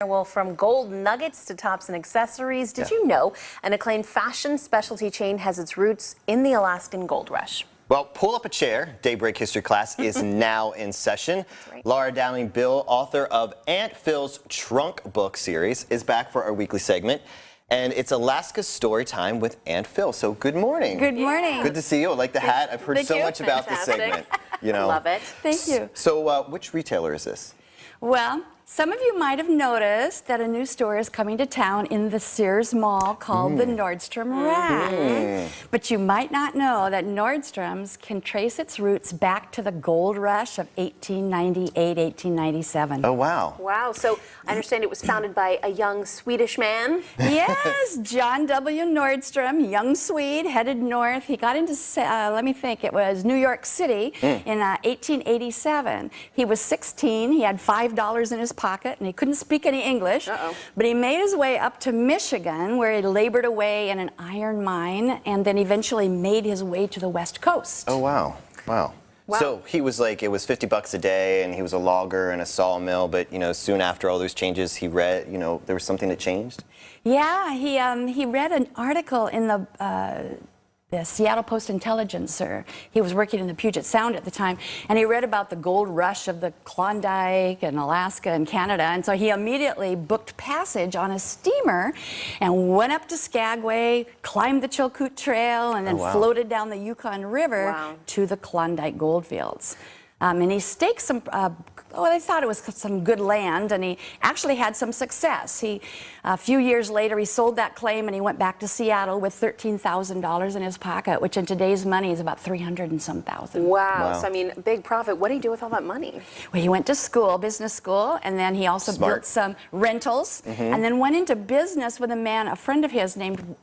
Well, from gold nuggets to tops and accessories, did you know an acclaimed fashion specialty chain has its roots in the Alaskan Gold Rush? Well, pull up a chair. Daybreak History class is now in session. Right. Laurel Downing Bill, author of Aunt Phil's Trunk Book series, is back for our weekly segment. And it's Alaska story time with Aunt Phil. So good morning. Good morning. Good to see you. I like the hat. I've heard so much about this segment. You know. Love it. Thank you. So which retailer is this? Well, some of you might have noticed that a new store is coming to town in the Sears Mall called the Nordstrom Rack. But you might not know that Nordstrom's can trace its roots back to the gold rush of 1898, 1897. Oh, wow. Wow. So I understand it was founded by a young Swedish man. Yes, John W. Nordstrom, young Swede, headed north. He got into, let me think, it was New York City in 1887. He was 16. He had $5 in his pocket, and he couldn't speak any English. But he made his way up to Michigan, where he labored away in an iron mine, and then eventually made his way to the West Coast. Oh, wow. Wow. So he was like, it was 50 bucks a day, and he was a logger in a sawmill, but, you know, soon after all those changes, he read, you know, there was something that changed? Yeah, he read an article in the Seattle Post-Intelligencer. He was working in the Puget Sound at the time, and he read about the gold rush of the Klondike and Alaska and Canada, and so he immediately booked passage on a steamer and went up to Skagway, climbed the Chilkoot Trail, and then floated down the Yukon River to the Klondike goldfields. And he staked some, they thought it was some good land, and he actually had some success. A few years later, he sold that claim, and he went back to Seattle with $13,000 in his pocket, which in today's money is about 300 and some thousand. Wow. So, I mean, big profit. What did he do with all that money? Well, he went to school, business school, and then he also built some rentals, and then went into business with a friend of his named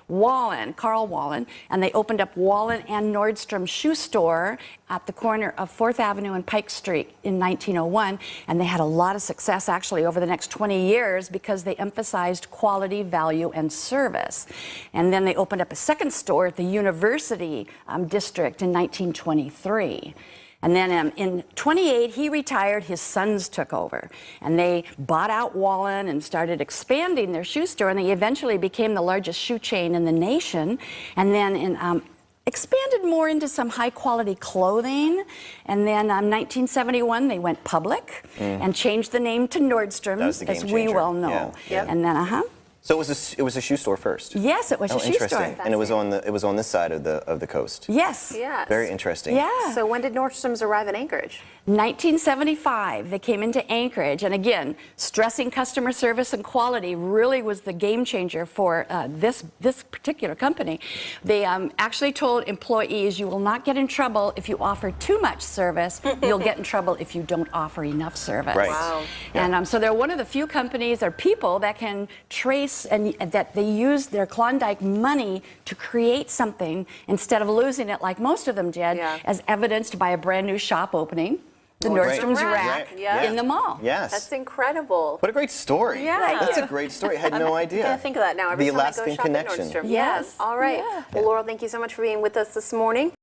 Wallen, Carl Wallen, and they opened up Wallen and Nordstrom shoe store at the corner of 4th Avenue and Pike Street in 1901, and they had a lot of success actually over the next 20 years because they emphasized quality, value, and service. And then they opened up a second store at the University District in 1923. And then in 28, he retired, his sons took over, and they bought out Wallen and started expanding their shoe store, and they eventually became the largest shoe chain in the nation. And then expanded more into some high-quality clothing, and then 1971 they went public and changed the name to Nordstrom, as we well know. And then So it was a shoe store first. Yes, it was a shoe store. And it was on this side of the coast. Yes. Yes. Very interesting. Yeah. So when did Nordstrom's arrive in Anchorage? 1975, they came into Anchorage, and again, stressing customer service and quality really was the game changer for this particular company. They actually told employees, you will not get in trouble if you offer too much service. You'll get in trouble if you don't offer enough service. Right. Wow. And so they're one of the few companies or people that can trace and that they use their Klondike money to create something instead of losing it like most of them did, as evidenced by a brand new shop opening. The Nordstrom's Rack in the mall. Yes. That's incredible. What a great story. Yeah. That's a great story. I had no idea. I gotta think of that now every The time Alaskan I go shop connection. at Nordstrom. Yes. All right. Yeah. Well, Laurel, thank you so much for being with us this morning.